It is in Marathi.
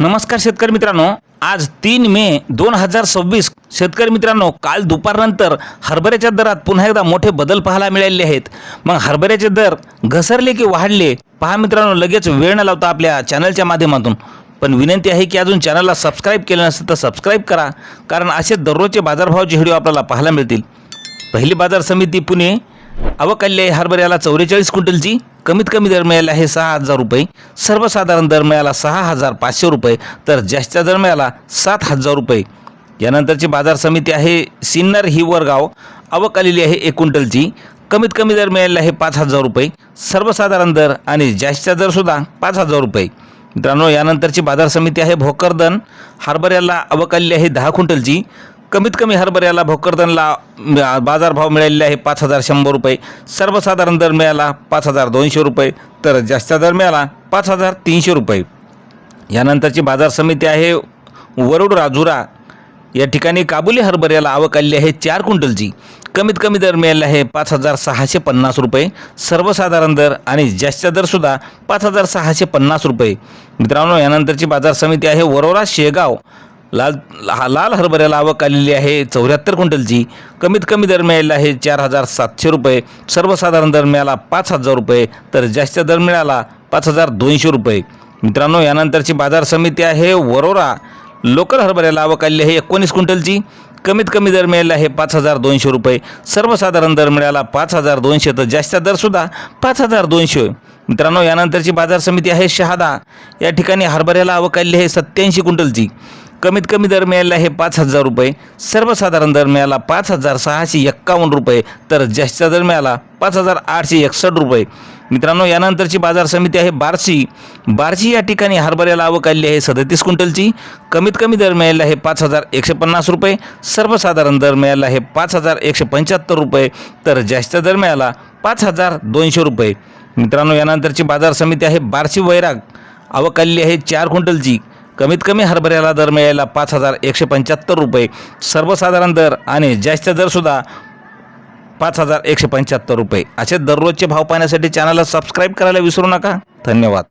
नमस्कार शेतकरी मित्रांनो, आज 3 मे 2026 शेतकरी मित्रांनो, काल दुपारनंतर हरभऱ्याच्या दरात पुन्हा एकदा मोठे बदल पाहायला मिळाले आहेत। मग हरभऱ्याचे दर घसरले की वाढले पहा मित्रांनो, लगेच वेळ न लावता आपल्या चॅनलच्या माध्यमातून पण विनंती आहे की अजून चॅनलला सबस्क्राइब केलं नसेल तर सबस्क्राइब करा, कारण असे दररोजचे बाजारभावाचे व्हिडिओ आपल्याला पाहायला मिळतील। पहिली बाजार समिती पुणे आवक आली आहे हरभऱ्याला 44 क्विंटलची। कमीत कमी दर मिळाला आहे 6,000 रुपये, सर्वसाधारण दर मिळाला 6,500 रुपये, तर जास्तीचा दर मिळाला 7,000 रुपये। यानंतरची बाजार समिती आहे सिन्नर हिवरगाव, आवक आलेली आहे 1 क्विंटलची। कमीत कमी दर मिळाला आहे 5,000 रुपये, सर्वसाधारण दर आणि जास्तीचा दर सुद्धा 5,000 रुपये। मित्रांनो, यानंतरची बाजार समिती आहे भोकरदन, हरभऱ्याला आवक आलेली आहे 10 क्विंटलची। कमीत कमी हरभऱ्याला भोकरदनला बाजारभाव मिळालेला आहे 5,100 रुपये, सर्वसाधारण दर मिळाला 5,200 रुपये, तर जास्तीचा दर मिळाला 5,300 रुपये। यानंतरची बाजार समिती आहे वरुड राजुरा, या ठिकाणी काबुली हरभऱ्याला आवक आलेली आहे 4 क्विंटलची। कमीत कमी दर मिळाला आहे 5,650 रुपये, सर्वसाधारण दर आणि जास्तीचा दरसुद्धा 5,650 रुपये। मित्रांनो, यानंतरची बाजार समिती आहे वरोरा शेगाव, लाल हरभऱ्याला आवक आलेली आहे 74 क्विंटलची। कमीत कमी दर मिळाला आहे 4,700 रुपये, सर्वसाधारण दर मिळाला 5,000 रुपये, तर जास्तीचा दर मिळाला 5,200 रुपये। मित्रांनो, यानंतरची बाजार समिती आहे वरोरा लोकल हरभऱ्याला आवक आलेली आहे 19 क्विंटलची। कमीत कमी दर मिळाला आहे 5,200 रुपये, सर्वसाधारण दर मिळाला 5,200, तर जास्तीचा दरसुद्धा 5,200। मित्रांनो, यानंतरची बाजार समिती आहे शहादा, या ठिकाणी हरभऱ्याला आवक आलेली आहे 87 क्विंटलची। कमीत कमी दर मिळाला आहे 5,000 रुपये, सर्वसाधारण दर मिळाला 5,651 रुपये, तर जास्तीचा दर मिळाला 5,861 रुपये। मित्रांनो, यानंतरची बाजार समिती आहे बार्शी, या ठिकाणी हरभऱ्याला आवक आलेली आहे 37 क्विंटलची। कमीत कमी दर मिळाला आहे 5,150 रुपये, सर्वसाधारण दर मिळाला आहे 5,175 रुपये, तर जास्तीचा दर मिळाला 5,200 रुपये। मित्रांनो, यानंतरची बाजार समिती आहे बार्शी वैराग, आवक आलेली आहे 4 क्विंटलची। कमीत कमी हरभऱ्याला दर मिळाला 5,175 रुपये, सर्वसाधारण दर आणि जास्तीचा दरसुद्धा 5,175 रुपये। असे दररोजचे भाव पाहण्यासाठी चॅनलला सबस्क्राईब करायला विसरू नका। धन्यवाद।